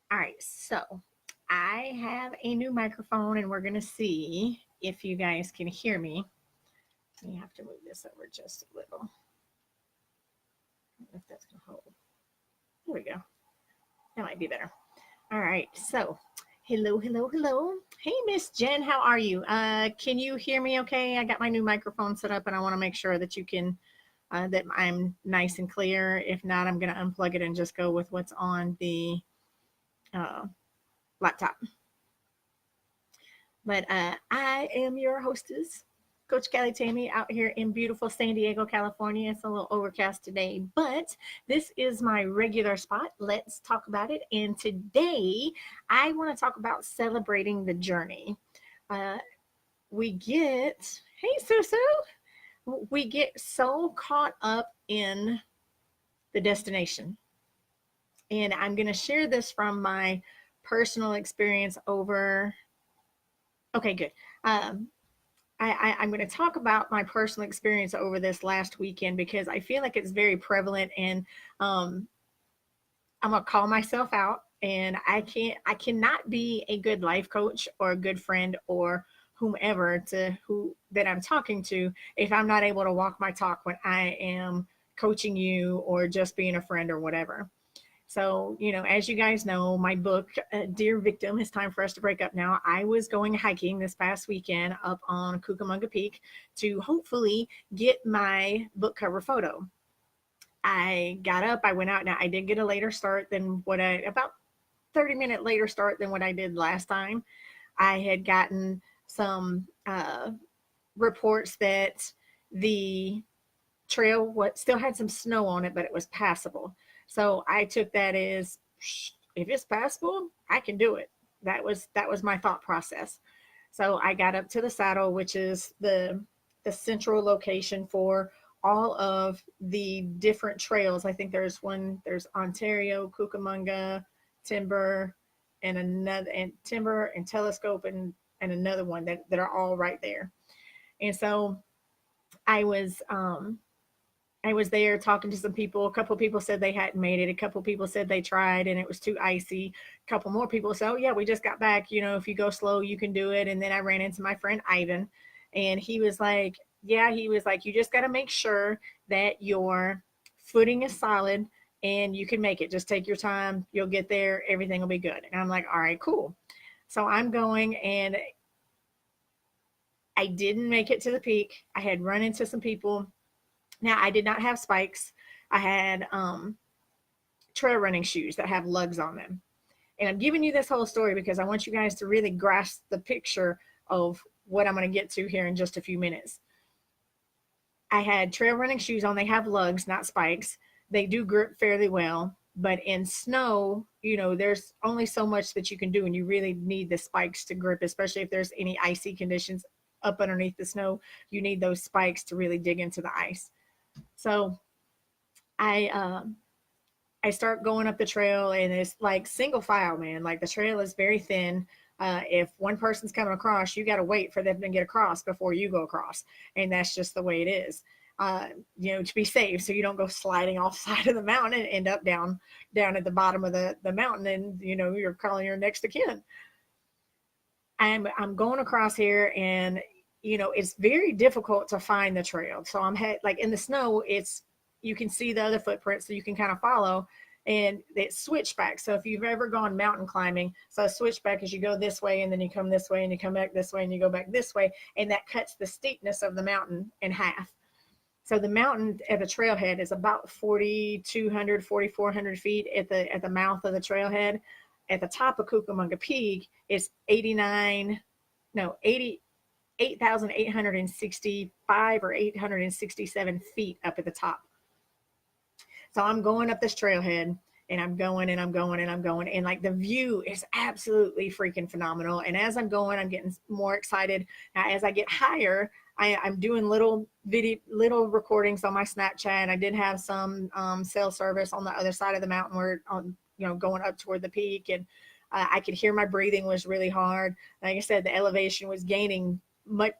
All right, so I have a new microphone and we're going to see if you guys can hear me. You have to move this over just a little. If that's going to hold. Here we go. That might be better. All right, so hello, hello, hello. Hey, Miss Jen, how are you? Can you hear me okay? I got my new microphone set up and I want to make sure that you can, that I'm nice and clear. If not, I'm going to unplug it and just go with what's on the uh, laptop. But I am your hostess, Coach Kelly Tammy, out here in beautiful San Diego, California. It's a little overcast today, but this is my regular spot. Let's talk about it. And today I want to talk about celebrating the journey. Uh, we get, hey, Susu, we get so caught up in the destination. And I'm going to share this from my personal experience over. Okay, good. Um, I'm going to talk about my personal experience over this last weekend because I feel like it's very prevalent, and um, I'm going to call myself out. And I cannot be a good life coach or a good friend or whomever to who that I'm talking to if I'm not able to walk my talk when I am coaching you or just being a friend or whatever. So, as you guys know, my book, Dear Victim, It's Time for Us to Break Up Now. I was going hiking this past weekend up on Cucamonga Peak to hopefully get my book cover photo. I got up, I went out. Now, I did get a later start than about 30-minute later start than what I did last time. I had gotten some reports that the trail what still had some snow on it, but it was passable. So I took that as, if it's passable, I can do it. That was my thought process. So I got up to the saddle, which is the central location for all of the different trails. I think there's Ontario, Cucamonga, Timber, and another, and Timber and Telescope, and another one that are all right there. And so I was I was there talking to some people. A couple of people said they hadn't made it. A couple of people said they tried and it was too icy. A couple more people said, "Oh yeah, we just got back. If you go slow, you can do it." And then I ran into my friend Ivan, and he was like, "Yeah," he was like, "You just got to make sure that your footing is solid and you can make it. Just take your time. You'll get there. Everything will be good." And I'm like, "All right, cool." So I'm going, and I didn't make it to the peak. I had run into some people. Now, I did not have spikes. I had trail running shoes that have lugs on them. And I'm giving you this whole story because I want you guys to really grasp the picture of what I'm going to get to here in just a few minutes. I had trail running shoes on. They have lugs, not spikes. They do grip fairly well. But in snow, there's only so much that you can do, and you really need the spikes to grip, especially if there's any icy conditions up underneath the snow. You need those spikes to really dig into the ice. So I I start going up the trail, and it's like single file, man. Like the trail is very thin. If one person's coming across, you got to wait for them to get across before you go across, and that's just the way it is. To be safe, so you don't go sliding off the side of the mountain and end up down at the bottom of the mountain, and you're calling your next of kin. I'm going across here, and it's very difficult to find the trail. So like in the snow, you can see the other footprints, so you can kind of follow, and it's switchback. So if you've ever gone mountain climbing, so a switchback is you go this way and then you come this way and you come back this way and you go back this way, and that cuts the steepness of the mountain in half. So the mountain at the trailhead is about 4,200, 4,400 feet at the mouth of the trailhead. At the top of Cucamonga Peak, it's 89, no, 8,865 or 867 feet up at the top. So I'm going up this trailhead, and I'm going and I'm going and I'm going. And like the view is absolutely freaking phenomenal. And as I'm going, I'm getting more excited. Now, as I get higher, I'm doing little recordings on my Snapchat. I did have some cell service on the other side of the mountain where going up toward the peak, and I could hear my breathing was really hard. Like I said, the elevation was gaining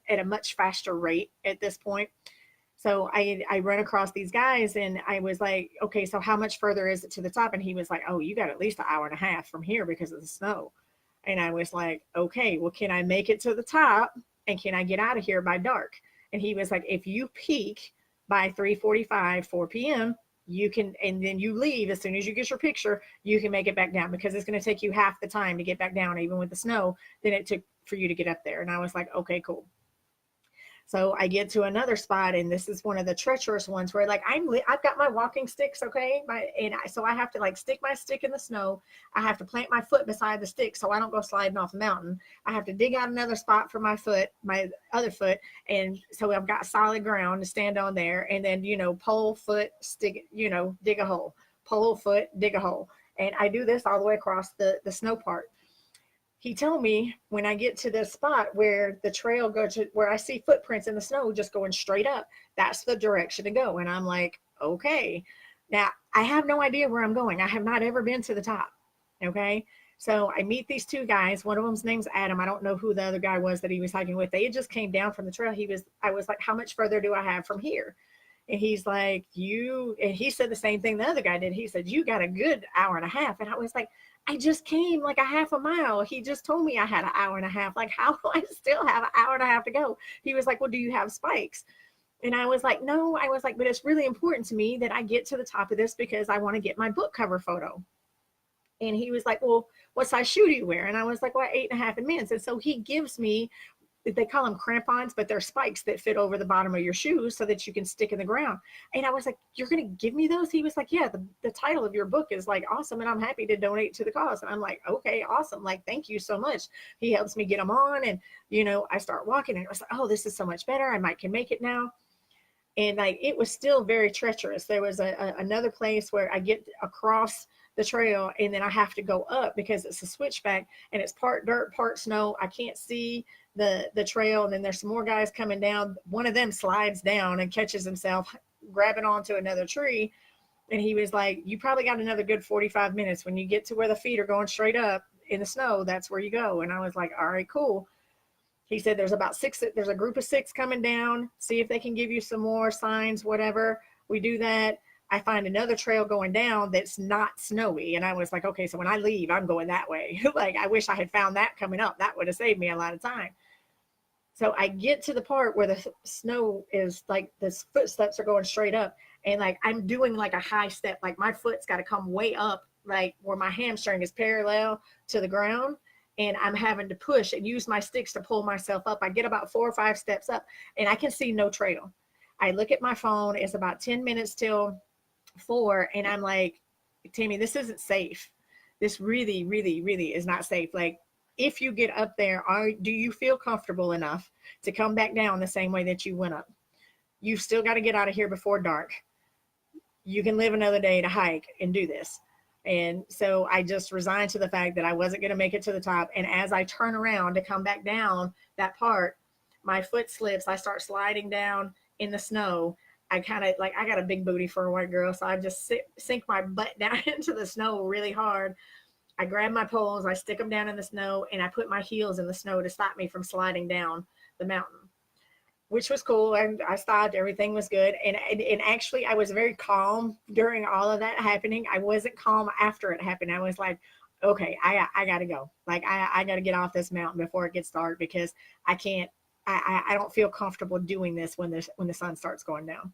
at a much faster rate at this point. So I run across these guys and I was like, okay, so how much further is it to the top? And he was like, oh, you got at least an hour and a half from here because of the snow. And I was like, okay, well, can I make it to the top and can I get out of here by dark? And he was like, if you peak by 3:45, 4 p.m., you can, and then you leave as soon as you get your picture, you can make it back down because it's going to take you half the time to get back down, even with the snow, than it took for you to get up there. And I was like, okay, cool. So I get to another spot, and this is one of the treacherous ones where like I've got my walking sticks, okay, so I have to like stick my stick in the snow. I have to plant my foot beside the stick so I don't go sliding off the mountain. I have to dig out another spot for my foot, my other foot, and so I've got solid ground to stand on there, and then pole, foot, stick, dig a hole, pole, foot, dig a hole, and I do this all the way across the snow part. He told me when I get to the spot where the trail goes to where I see footprints in the snow just going straight up, that's the direction to go. And I'm like, okay. Now I have no idea where I'm going. I have not ever been to the top. Okay. So I meet these two guys. One of them's name's Adam. I don't know who the other guy was that he was hiking with. They just came down from the trail. I was like, how much further do I have from here? And he's like, and he said the same thing the other guy did. He said, you got a good hour and a half. And I was like, I just came like a half a mile. He just told me I had an hour and a half. Like, how do I still have an hour and a half to go? He was like, well, do you have spikes? And I was like, no. I was like, but it's really important to me that I get to the top of this because I want to get my book cover photo. And he was like, well, what size shoe do you wear? And I was like, well, 8.5 in men's. And so he gives me, they call them crampons, but they're spikes that fit over the bottom of your shoes so that you can stick in the ground. And I was like, you're going to give me those? He was like, yeah, the title of your book is like awesome. And I'm happy to donate to the cause. And I'm like, okay, awesome. Like, thank you so much. He helps me get them on. And, I start walking and I was like, oh, this is so much better. I might can make it now. And like, it was still very treacherous. There was another place where I get across the trail and then I have to go up because it's a switchback and it's part dirt, part snow. I can't see the trail. And then there's some more guys coming down. One of them slides down and catches himself grabbing onto another tree. And he was like, you probably got another good 45 minutes. When you get to where the feet are going straight up in the snow, that's where you go. And I was like, all right, cool. He said there's a group of 6 coming down. See if they can give you some more signs, whatever. We do that. I find another trail going down that's not snowy. And I was like, okay, so when I leave, I'm going that way. Like, I wish I had found that coming up. That would have saved me a lot of time. So I get to the part where the snow is like the footsteps are going straight up. And like, I'm doing like a high step. Like my foot's got to come way up, like where my hamstring is parallel to the ground. And I'm having to push and use my sticks to pull myself up. I get about 4 or 5 steps up and I can see no trail. I look at my phone. It's about 10 minutes till 4. And I'm like, Tammy, this isn't safe. This really, really, really is not safe. Like, if you get up there, do you feel comfortable enough to come back down the same way that you went up? You've still got to get out of here before dark. You can live another day to hike and do this. And so I just resigned to the fact that I wasn't going to make it to the top. And as I turn around to come back down that part, my foot slips. I start sliding down in the snow. I kind of like, I got a big booty for a white girl. So I just sink my butt down into the snow really hard. I grab my poles, I stick them down in the snow, and I put my heels in the snow to stop me from sliding down the mountain, which was cool. And I stopped. Everything was good. And actually, I was very calm during all of that happening. I wasn't calm after it happened. I was like, okay, I got to go. Like, I got to get off this mountain before it gets dark because I can't, I don't feel comfortable doing this when the sun starts going down.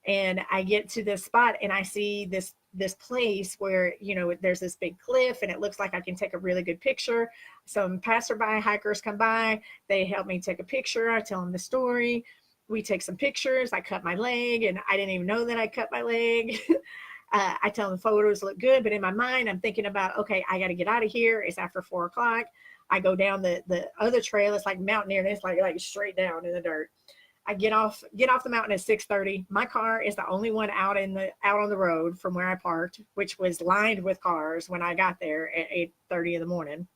And I get to this spot and I see this place where, there's this big cliff and it looks like I can take a really good picture. Some passerby hikers come by. They help me take a picture. I tell them the story. We take some pictures. I cut my leg and I didn't even know that I cut my leg. I tell them the photos look good, but in my mind, I'm thinking about, okay, I got to get out of here. It's after 4 o'clock. I go down the other trail. It's like mountaineering. It's like straight down in the dirt. I get off the mountain at 6:30. My car is the only one out on the road from where I parked, which was lined with cars when I got there at 8:30 in the morning.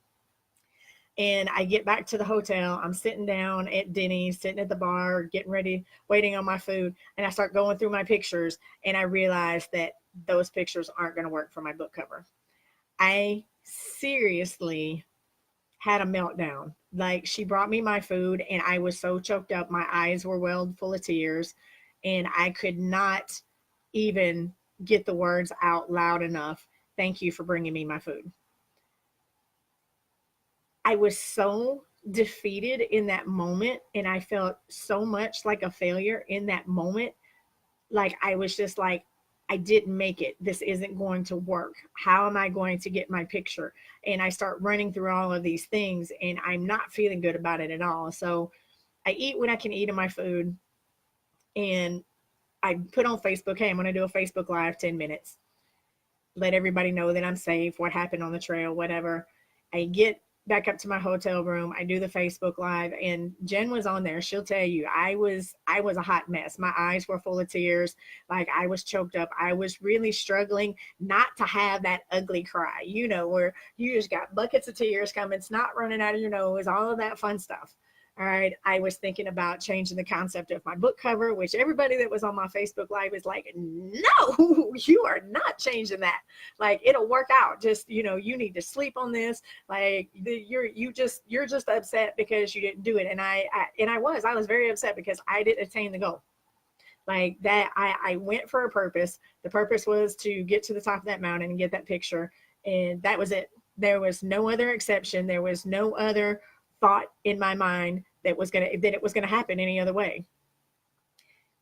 And I get back to the hotel. I'm sitting down at Denny's, sitting at the bar, getting ready, waiting on my food. And I start going through my pictures and I realize that those pictures aren't going to work for my book cover. I seriously had a meltdown. Like, she brought me my food and I was so choked up. My eyes were welled full of tears. and I could not even get the words out loud enough. Thank you for bringing me my food. I was so defeated in that moment, and I felt so much like a failure in that moment. Like I was just like, I didn't make it. This isn't going to work. How am I going to get my picture? And I start running through all of these things, and I'm not feeling good about it at all. So I eat when I can eat in my food, and I put on Facebook, hey, I'm going to do a Facebook Live 10 minutes. Let everybody know that I'm safe, what happened on the trail, whatever. I get back up to my hotel room. I do the Facebook Live, and Jen was on there. She'll tell you I was a hot mess. My eyes were full of tears. Like I was choked up. I was really struggling not to have that ugly cry, where you just got buckets of tears coming, snot running out of your nose, all of that fun stuff. All right. I was thinking about changing the concept of my book cover, which everybody that was on my Facebook Live is like, no, you are not changing that. Like it'll work out. Just, you need to sleep on this. Like you're just upset because you didn't do it. And I was very upset because I didn't attain the goal. Like that, I went for a purpose. The purpose was to get to the top of that mountain and get that picture. And that was it. There was no other exception. There was no other thought in my mind that it was gonna happen any other way.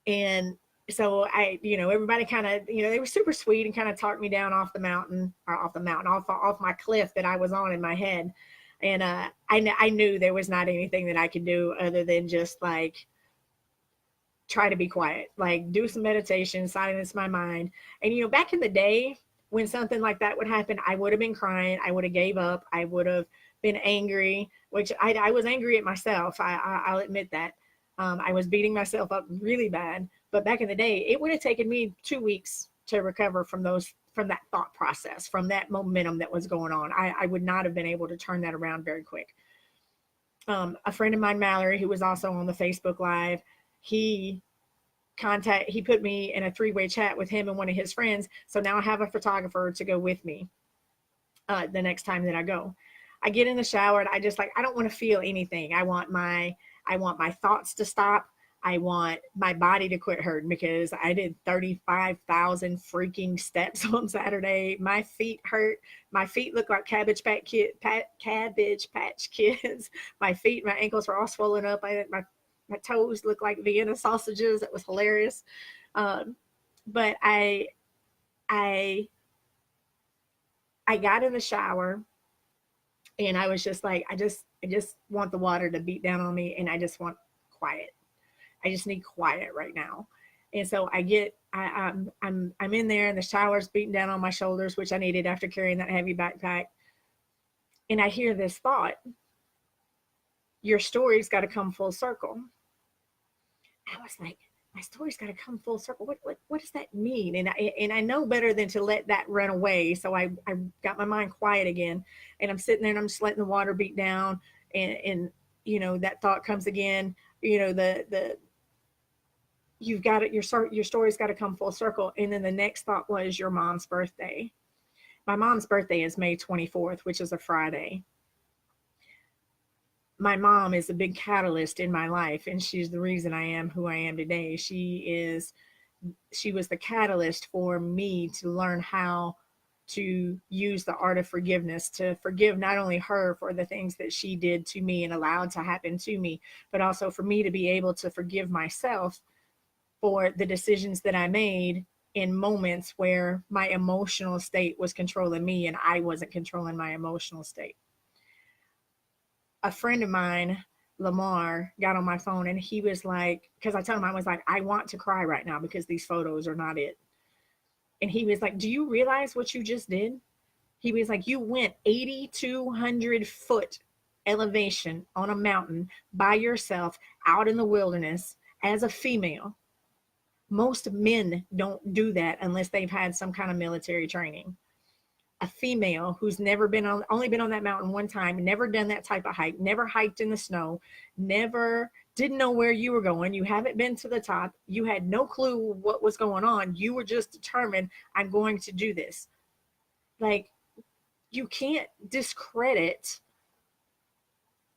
And so everybody kind of, they were super sweet and kind of talked me down off the mountain, off my cliff that I was on in my head. And I knew there was not anything that I could do other than just like try to be quiet, like do some meditation, silence my mind. And back in the day when something like that would happen, I would have been crying, I would have gave up, I would have been angry, which I was angry at myself. I'll admit that. I was beating myself up really bad. But back in the day, it would have taken me 2 weeks to recover from that thought process, from that momentum that was going on. I would not have been able to turn that around very quick. A friend of mine, Mallory, who was also on the Facebook Live, he put me in a 3-way chat with him and one of his friends. So now I have a photographer to go with me the next time that I go. I get in the shower and I don't want to feel anything. I want my thoughts to stop. I want my body to quit hurting because I did 35,000 freaking steps on Saturday. My feet hurt. My feet look like Cabbage Patch Kids. My ankles were all swollen up. My toes look like Vienna sausages. It was hilarious. But I got in the shower. And I was just like, I just want the water to beat down on me, and I just want quiet. I just need quiet right now. And so I'm in there, and the shower's beating down on my shoulders, which I needed after carrying that heavy backpack. And I hear this thought: your story's got to come full circle. I was like, my story's got to come full circle. What does that mean? And I know better than to let that run away. So I got my mind quiet again, and I'm sitting there and I'm just letting the water beat down, and that thought comes again. You've got it. Your story's got to come full circle. And then the next thought was your mom's birthday. My mom's birthday is May 24th, which is a Friday. My mom is a big catalyst in my life, and she's the reason I am who I am today. She was the catalyst for me to learn how to use the art of forgiveness, to forgive not only her for the things that she did to me and allowed to happen to me, but also for me to be able to forgive myself for the decisions that I made in moments where my emotional state was controlling me and I wasn't controlling my emotional state. A friend of mine, Lamar, got on my phone, and he was like, because I told him, I was like, I want to cry right now because these photos are not it. And he was like, do you realize what you just did? He was like, you went 8,200 foot elevation on a mountain by yourself out in the wilderness as a female. Most men don't do that unless they've had some kind of military training. A female who's only been on that mountain one time, never done that type of hike, never hiked in the snow, didn't know where you were going. You haven't been to the top. You had no clue what was going on. You were just determined, I'm going to do this. Like, you can't discredit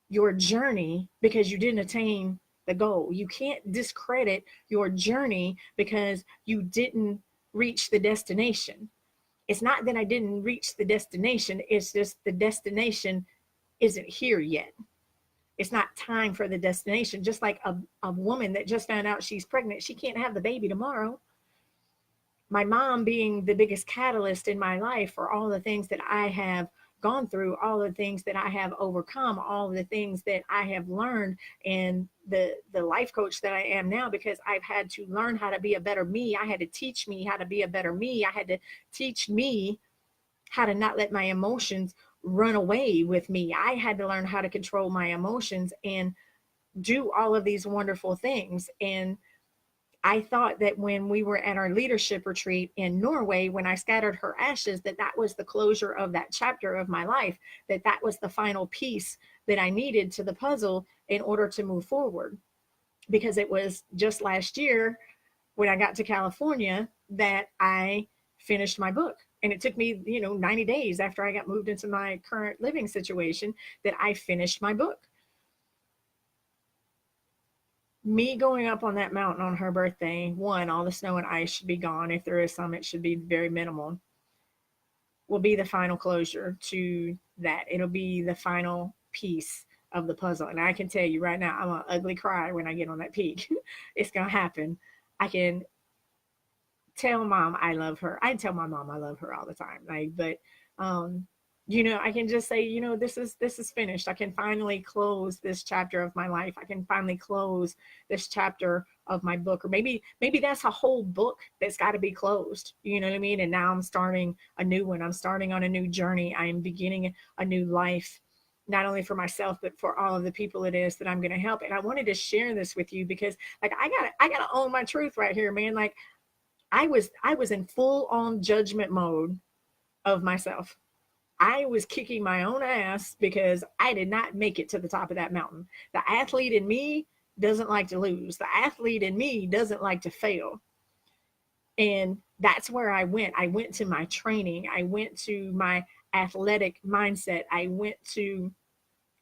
your journey because you didn't attain the goal. You can't discredit your journey because you didn't reach the destination. It's not that I didn't reach the destination, it's just the destination isn't here yet. It's not time for the destination. Just like a woman that just found out she's pregnant, she can't have the baby tomorrow. My mom being the biggest catalyst in my life for all the things that I have gone through, all the things that I have overcome, all the things that I have learned, and the life coach that I am now, because I've had to learn how to be a better me. I had to teach me how to be a better me. I had to teach me how to not let my emotions run away with me. I had to learn how to control my emotions and do all of these wonderful things. And I thought that when we were at our leadership retreat in Norway, when I scattered her ashes, that that was the closure of that chapter of my life, that that was the final piece that I needed to the puzzle in order to move forward. Because it was just last year when I got to California that I finished my book. And it took me, 90 days after I got moved into my current living situation that I finished my book. Me going up on that mountain on her birthday, one, all the snow and ice should be gone. If there is some, it should be very minimal. Will be the final closure to that. It'll be the final piece of the puzzle. And I can tell you right now, I'm an ugly cry when I get on that peak. It's going to happen. I can tell mom I love her. I tell my mom I love her all the time. But I can just say, this is finished. I can finally close this chapter of my life. I can finally close this chapter of my book. Or maybe that's a whole book that's got to be closed. You know what I mean? And now I'm starting a new one. I'm starting on a new journey. I am beginning a new life, not only for myself, but for all of the people it is that I'm going to help. And I wanted to share this with you because I gotta own my truth right here, man. I was in full on judgment mode of myself. I was kicking my own ass because I did not make it to the top of that mountain. The athlete in me doesn't like to lose. The athlete in me doesn't like to fail. And that's where I went. I went to my training. I went to my athletic mindset. I went to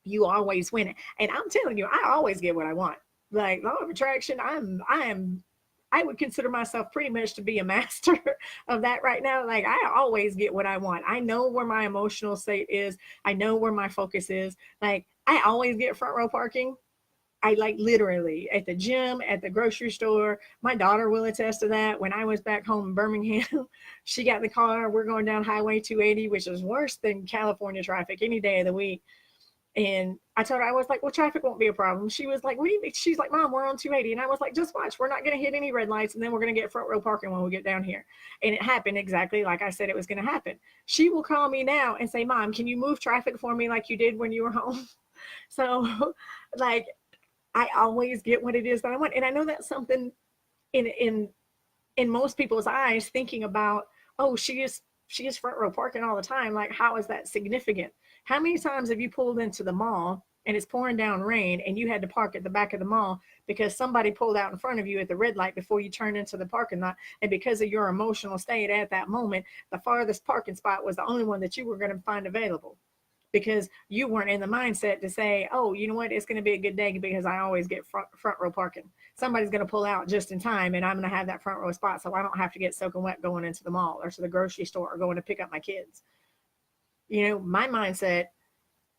you always win. And I'm telling you, I always get what I want. Like law of attraction, I would consider myself pretty much to be a master of that right now. Like I always get what I want. I know where my emotional state is. I know where my focus is. Like I always get front row parking. I literally at the gym, at the grocery store. My daughter will attest to that. When I was back home in Birmingham, she got in the car. We're going down Highway 280, which is worse than California traffic any day of the week. And I told her, I was like, well, traffic won't be a problem. She was like, what do you mean? She's like, Mom, we're on 280. And I was like, just watch. We're not going to hit any red lights. And then we're going to get front row parking when we get down here. And it happened exactly like I said it was going to happen. She will call me now and say, Mom, can you move traffic for me like you did when you were home? So I always get what it is that I want. And I know that's something in most people's eyes thinking about, oh, she is front row parking all the time. Like, how is that significant? How many times have you pulled into the mall and it's pouring down rain and you had to park at the back of the mall because somebody pulled out in front of you at the red light before you turned into the parking lot? And because of your emotional state at that moment, the farthest parking spot was the only one that you were going to find available because you weren't in the mindset to say, oh, you know what, it's going to be a good day because I always get front row parking. Somebody's going to pull out just in time and I'm going to have that front row spot so I don't have to get soaking wet going into the mall or to the grocery store or going to pick up my kids. My mindset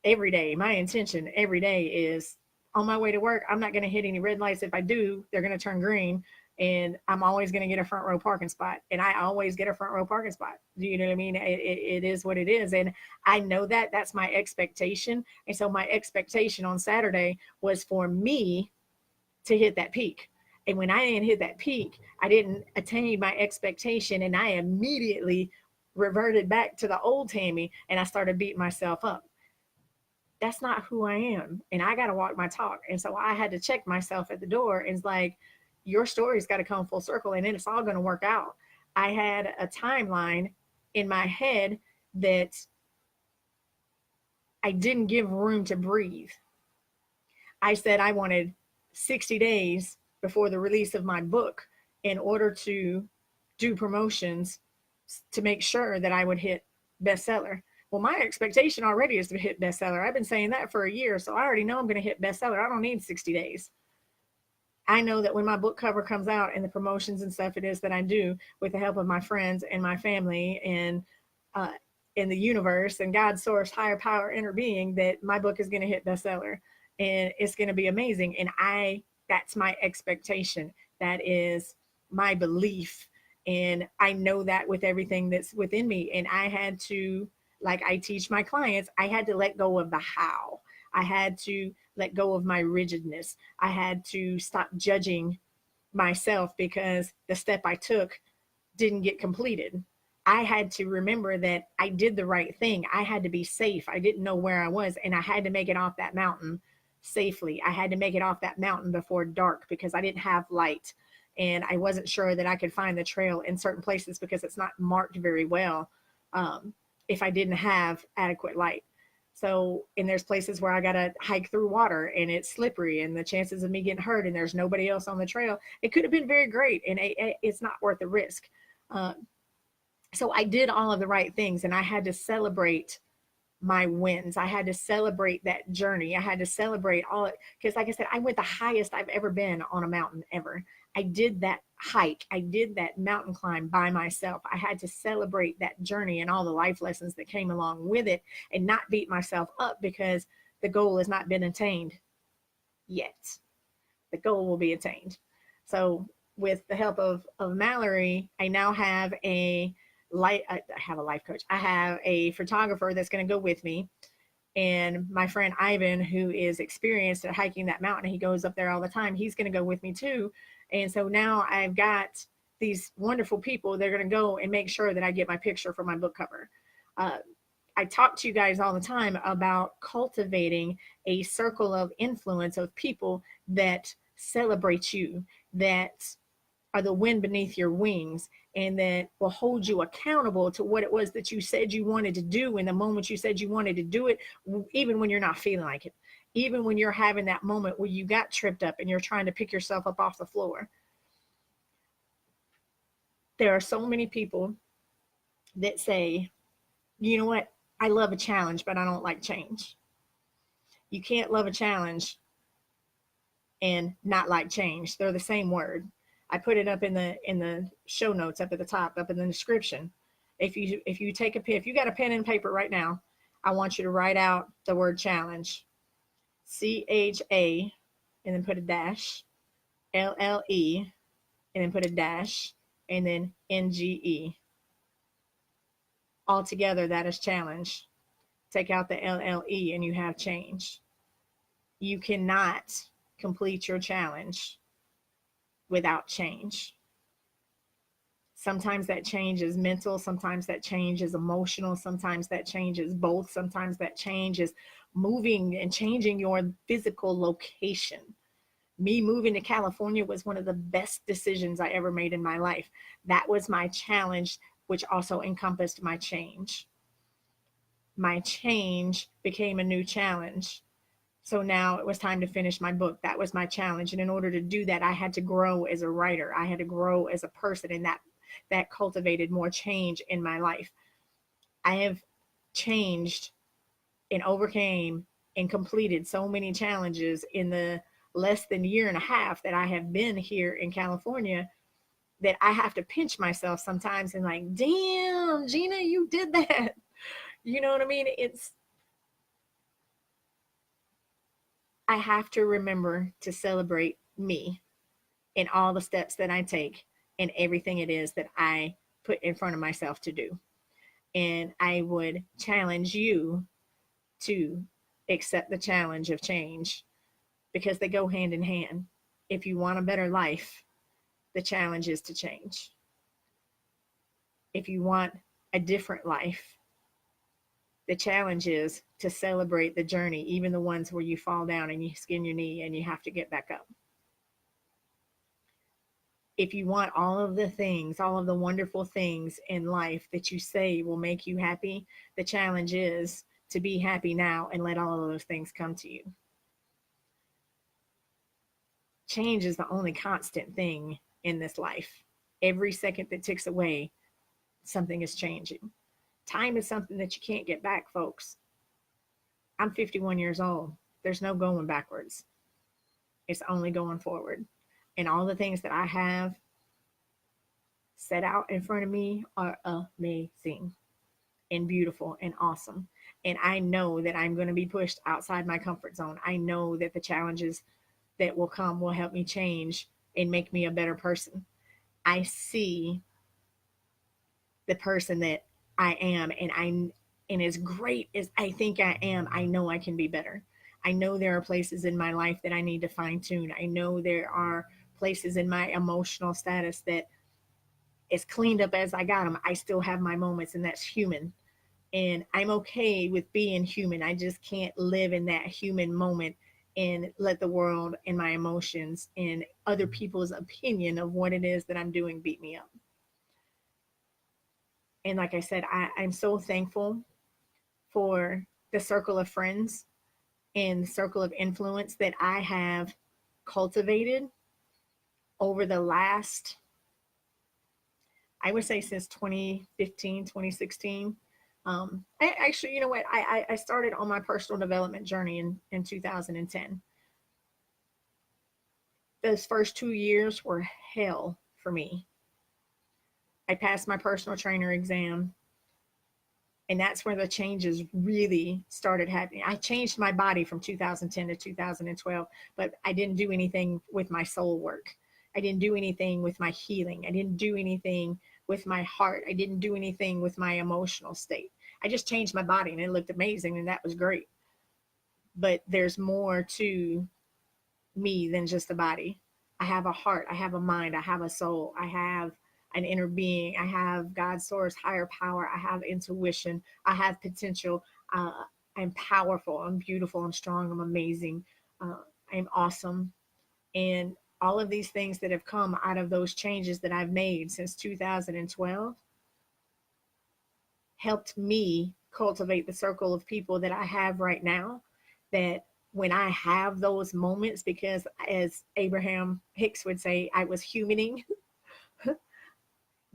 every day, my intention every day is on my way to work, I'm not going to hit any red lights. If I do, they're going to turn green and I'm always going to get a front row parking spot. And I always get a front row parking spot. Do you know what I mean? It is what it is. And I know that that's my expectation. And so my expectation on Saturday was for me to hit that peak. And when I didn't hit that peak, I didn't attain my expectation. And I immediately reverted back to the old Tammy and I started beating myself up. That's not who I am. And I got to walk my talk. And so I had to check myself at the door and it's like, your story's got to come full circle and then it's all going to work out. I had a timeline in my head that I didn't give room to breathe. I said I wanted 60 days before the release of my book in order to do promotions to make sure that I would hit bestseller. Well, my expectation already is to hit bestseller. I've been saying that for a year, so I already know I'm going to hit bestseller. I don't need 60 days. I know that when my book cover comes out and the promotions and stuff it is that I do with the help of my friends and my family and uh, in the universe and God's source, higher power, inner being, that my book is going to hit bestseller and it's going to be amazing. And that's my expectation. That is my belief. And I know that with everything that's within me. And I had to, like I teach my clients, I had to let go of the how. I had to let go of my rigidness. I had to stop judging myself because the step I took didn't get completed. I had to remember that I did the right thing. I had to be safe. I didn't know where I was, and I had to make it off that mountain safely. I had to make it off that mountain before dark because I didn't have light. And I wasn't sure that I could find the trail in certain places because it's not marked very well um, if I didn't have adequate light. So, and there's places where I got to hike through water and it's slippery and the chances of me getting hurt and there's nobody else on the trail, it could have been very great and it's not worth the risk. Uh, so I did all of the right things and I had to celebrate my wins. I had to celebrate that journey. I had to celebrate all it because like I said, I went the highest I've ever been on a mountain ever. I did that hike. I did that mountain climb by myself. I had to celebrate that journey and all the life lessons that came along with it and not beat myself up because the goal has not been attained yet. The goal will be attained. So with the help of Mallory, I now have I have a life coach. I have a photographer that's going to go with me. And my friend Ivan, who is experienced at hiking that mountain, he goes up there all the time. He's going to go with me too. And so now I've got these wonderful people. They're going to go and make sure that I get my picture for my book cover. I talk to you guys all the time about cultivating a circle of influence of people that celebrate you, that are the wind beneath your wings, and that will hold you accountable to what it was that you said you wanted to do in the moment you said you wanted to do it, even when you're not feeling like it, even when you're having that moment where you got tripped up and you're trying to pick yourself up off the floor. There are so many people that say, you know what, I love a challenge, but I don't like change. You can't love a challenge and not like change. They're the same word. I put it up in the show notes up at the top, up in the description. If you take a pen, if you got a pen and paper right now, I want you to write out the word challenge. CHA and then put a dash, LLE and then put a dash, and then NGE. Altogether, that is challenge. Take out the LLE and you have change. You cannot complete your challenge without change. Sometimes that change is mental, sometimes that change is emotional, sometimes that change is both, sometimes that change is moving and changing your physical location. Me moving to California was one of the best decisions I ever made in my life. That was my challenge, which also encompassed my change. My change became a new challenge. So now it was time to finish my book. That was my challenge. And in order to do that, I had to grow as a writer. I had to grow as a person, and that cultivated more change in my life. I have changed and overcame and completed so many challenges in the less than year and a half that I have been here in California that I have to pinch myself sometimes and like, damn, Gina, you did that. You know what I mean? I have to remember to celebrate me in all the steps that I take and everything it is that I put in front of myself to do. And I would challenge you to accept the challenge of change because they go hand in hand. If you want a better life, the challenge is to change. If you want a different life, the challenge is to celebrate the journey, even the ones where you fall down and you skin your knee and you have to get back up. If you want all of the things, all of the wonderful things in life that you say will make you happy, the challenge is to be happy now and let all of those things come to you. Change is the only constant thing in this life. Every second that ticks away, something is changing. Time is something that you can't get back, folks. I'm 51 years old. There's no going backwards. It's only going forward. And all the things that I have set out in front of me are amazing and beautiful and awesome. And I know that I'm going to be pushed outside my comfort zone. I know that the challenges that will come will help me change and make me a better person. I see the person that I am, and as great as I think I am, I know I can be better. I know there are places in my life that I need to fine tune. I know there are places in my emotional status that, as cleaned up as I got them, I still have my moments, and that's human. And I'm okay with being human. I just can't live in that human moment and let the world and my emotions and other people's opinion of what it is that I'm doing beat me up. And like I said, I'm so thankful for the circle of friends and the circle of influence that I have cultivated over the last, I would say, since 2015, 2016. Actually, you know what? I started on my personal development journey in 2010. Those first 2 years were hell for me. I passed my personal trainer exam, and that's where the changes really started happening. I changed my body from 2010 to 2012, but I didn't do anything with my soul work. I didn't do anything with my healing. I didn't do anything with my heart. I didn't do anything with my emotional state. I just changed my body and it looked amazing, and that was great. But there's more to me than just a body. I have a heart, I have a mind, I have a soul, I have an inner being, I have God's source, higher power, I have intuition, I have potential. I'm powerful, I'm beautiful, I'm strong, I'm amazing, uh, I'm awesome. And all of these things that have come out of those changes that I've made since 2012 helped me cultivate the circle of people that I have right now, that when I have those moments, because as Abraham Hicks would say, I was humaning,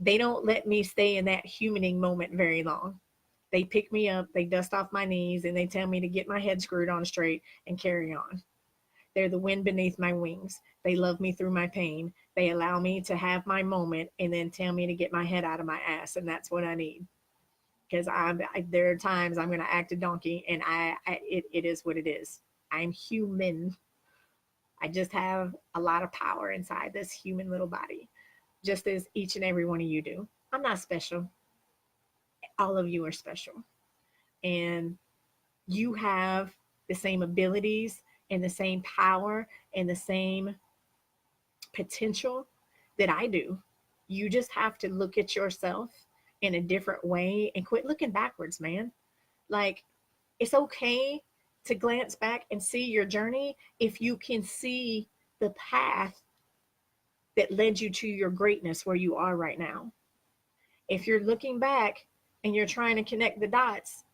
they don't let me stay in that humaning moment very long. They pick me up, they dust off my knees, and they tell me to get my head screwed on straight and carry on. They're the wind beneath my wings. They love me through my pain. They allow me to have my moment and then tell me to get my head out of my ass. And that's what I need. Because there are times I'm going to act a donkey, and it is what it is. I'm human. I just have a lot of power inside this human little body, just as each and every one of you do. I'm not special. All of you are special. And you have the same abilities and the same power and the same potential that I do. You just have to look at yourself in a different way and quit looking backwards, man. Like, it's okay to glance back and see your journey if you can see the path that led you to your greatness where you are right now. If you're looking back and you're trying to connect the dots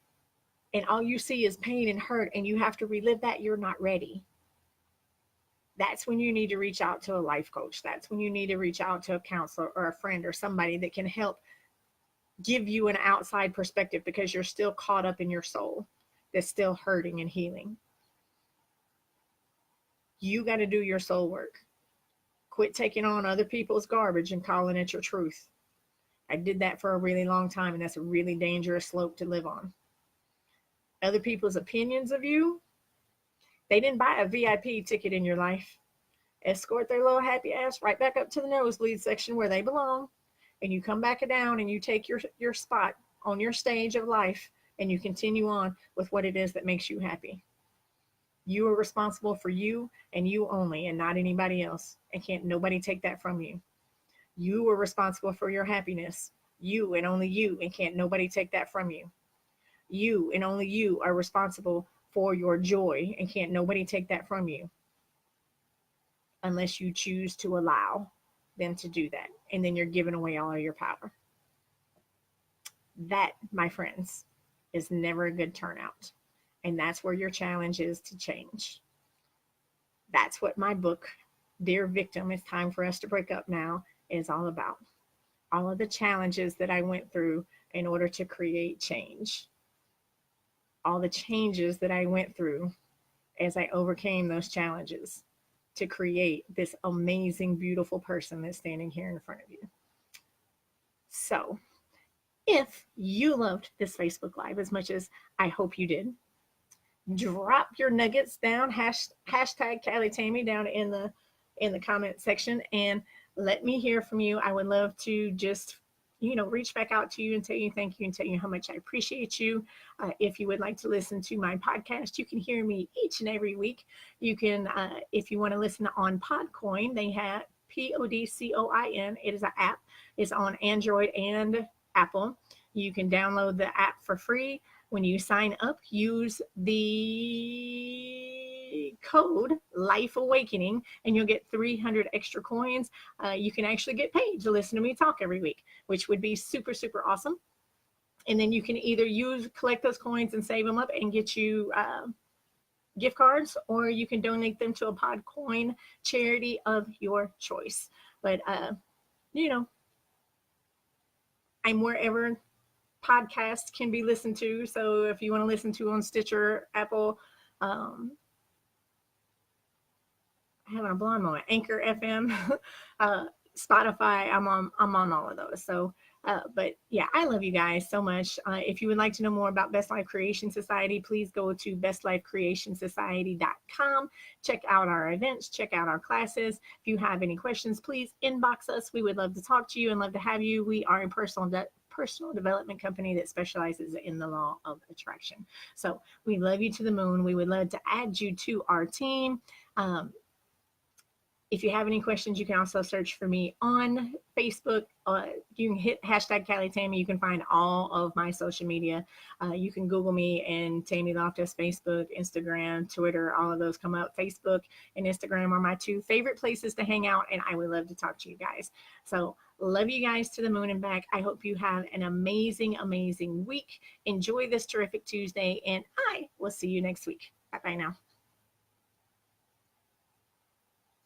and all you see is pain and hurt and you have to relive that, you're not ready. That's when you need to reach out to a life coach. That's when you need to reach out to a counselor or a friend or somebody that can help give you an outside perspective, because you're still caught up in your soul that's still hurting and healing. You got to do your soul work. Quit taking on other people's garbage and calling it your truth. I did that for a really long time, and that's a really dangerous slope to live on. Other people's opinions of you, they didn't buy a VIP ticket in your life. Escort their little happy ass right back up to the nosebleed section where they belong, and you come back down and you take your spot on your stage of life, and you continue on with what it is that makes you happy. You are responsible for you and you only, and not anybody else. And can't nobody take that from you. You are responsible for your happiness. You and only you, and can't nobody take that from you. You and only you are responsible for your joy, and can't nobody take that from you, unless you choose to allow them to do that. And then you're giving away all of your power. That, my friends, is never a good turnout. And that's where your challenge is to change. That's what my book, Dear Victim, It's Time for Us to Break Up Now, is all about. All of the challenges that I went through in order to create change. All the changes that I went through as I overcame those challenges to create this amazing, beautiful person that's standing here in front of you. So if you loved this Facebook Live as much as I hope you did, drop your nuggets down, hashtag Callie Tammy down in the comment section, and let me hear from you. I would love to just reach back out to you and tell you thank you and tell you how much I appreciate you. If you would like to listen to my podcast, you can hear me each and every week. You can, if you want to listen on Podcoin, they have Podcoin. It is an app. It's on Android and Apple. You can download the app for free. When you sign up, use the code Life Awakening and you'll get 300 extra coins. You can actually get paid to listen to me talk every week, which would be super, super awesome. And then you can either collect those coins and save them up and get you gift cards, or you can donate them to a Podcoin charity of your choice. But, I'm wherever podcast can be listened to. So if you want to listen to on Stitcher, Apple, having a blonde moment, Anchor FM, Spotify, I'm on all of those. So, but yeah, I love you guys so much. If you would like to know more about Best Life Creation Society, please go to bestlifecreationsociety.com. Check out our events, check out our classes. If you have any questions, please inbox us. We would love to talk to you and love to have you. We are a personal development company that specializes in the law of attraction. So we love you to the moon. We would love to add you to our team. If you have any questions, you can also search for me on Facebook. You can hit hashtag Callie Tammy. You can find all of my social media. You can Google me and Tammy Loftis, Facebook, Instagram, Twitter, all of those come up. Facebook and Instagram are my two favorite places to hang out, and I would love to talk to you guys. So love you guys to the moon and back. I hope you have an amazing, amazing week. Enjoy this terrific Tuesday, and I will see you next week. Bye-bye now.